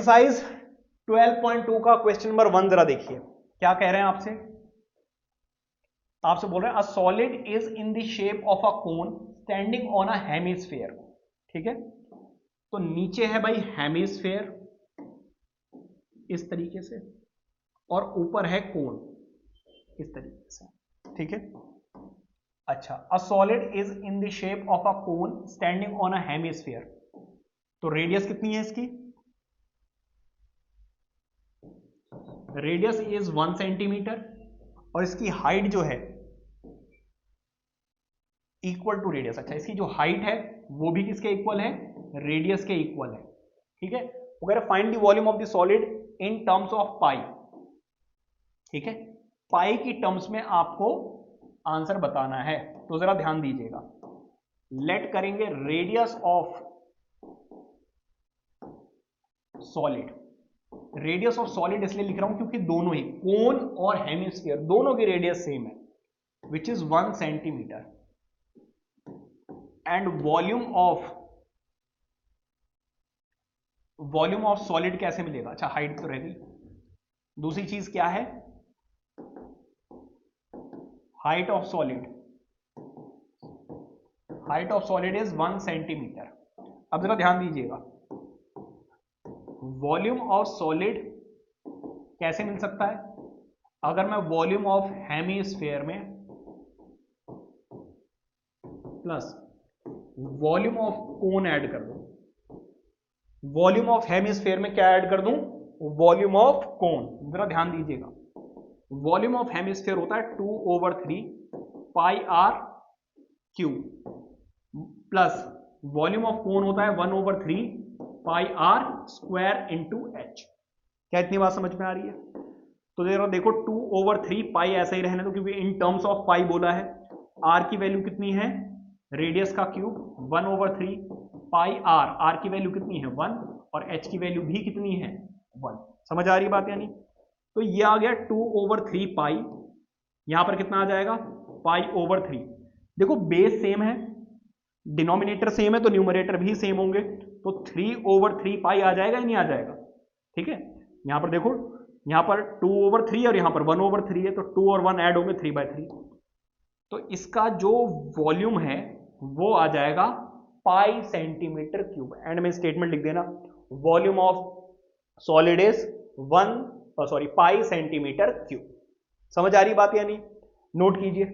Exercise 12.2 का question number 1 जरा देखिए, क्या कह रहे हैं आपसे। आपसे बोल रहे हैं a solid is in the shape of a cone standing on a hemisphere. ठीक है, तो नीचे है भाई हेमिस्फीयर इस तरीके से, और ऊपर है कोन इस तरीके से। ठीक है, अच्छा, a solid is in the shape of a cone standing on a hemisphere, तो रेडियस कितनी है इसकी, रेडियस इज 1 सेंटीमीटर, और इसकी हाइट जो है इक्वल टू रेडियस। अच्छा, इसकी जो हाइट है वो भी किसके इक्वल है, रेडियस के इक्वल है। ठीक है, वगैरह find the volume of the solid in terms of pi. ठीक है, पाई की टर्म्स में आपको आंसर बताना है, तो जरा ध्यान दीजिएगा। लेट करेंगे radius of solid, radius of solid इसलिए लिख रहा हूं क्योंकि दोनों ही कोन और हेमिस्फीयर दोनों की रेडियस सेम है, which is 1 centimetre, and volume of solid कैसे मिलेगा। अच्छा, हाइट तो रह गई, दूसरी चीज क्या है, height of solid, height of solid is 1 centimetre. अब जरा ध्यान दीजिएगा, वॉल्यूम ऑफ सॉलिड कैसे मिल सकता है, अगर मैं वॉल्यूम ऑफ हेमिस्फीयर में plus volume of cone add कर दूं, वॉल्यूम ऑफ हेमिस्फीयर में क्या ऐड कर दूं, वॉल्यूम ऑफ कोन। जरा ध्यान दीजिएगा, वॉल्यूम ऑफ हेमिस्फीयर होता है 2/3 pi r cube, plus volume of cone होता है 1/3 pi r square into h. क्या इतनी बात समझ में आ रही है। तो जरा देखो 2/3 पाई ऐसा ही रहने दो क्योंकि इन टर्म्स ऑफ पाई बोला है। आर की वैल्यू कितनी है, रेडियस का क्यूब 1/3 पाई आर, आर की वैल्यू कितनी है 1, और एच की वैल्यू भी कितनी है 1। समझ आ रही बात यानी। तो ये आ गया 2/3 पाई, यहां पर कितना आ जाएगा पाई/3। देखो बेस सेम है, डिनोमिनेटर सेम है, तो न्यूमरेटर भी सेम होंगे, तो 3/3 पाई आ जाएगा या नहीं आ जाएगा। ठीक है, यहां पर देखो, यहां पर 2/3 और यहां पर 1/3 है, तो 2 और 1 ऐड होंगे 3/3। तो इसका जो वॉल्यूम है वो आ जाएगा पाई सेंटीमीटर क्यूब। एंड में स्टेटमेंट लिख देना, volume of solid is pi centimetre cube. समझ आ रही बात या नहीं, नोट कीजिए।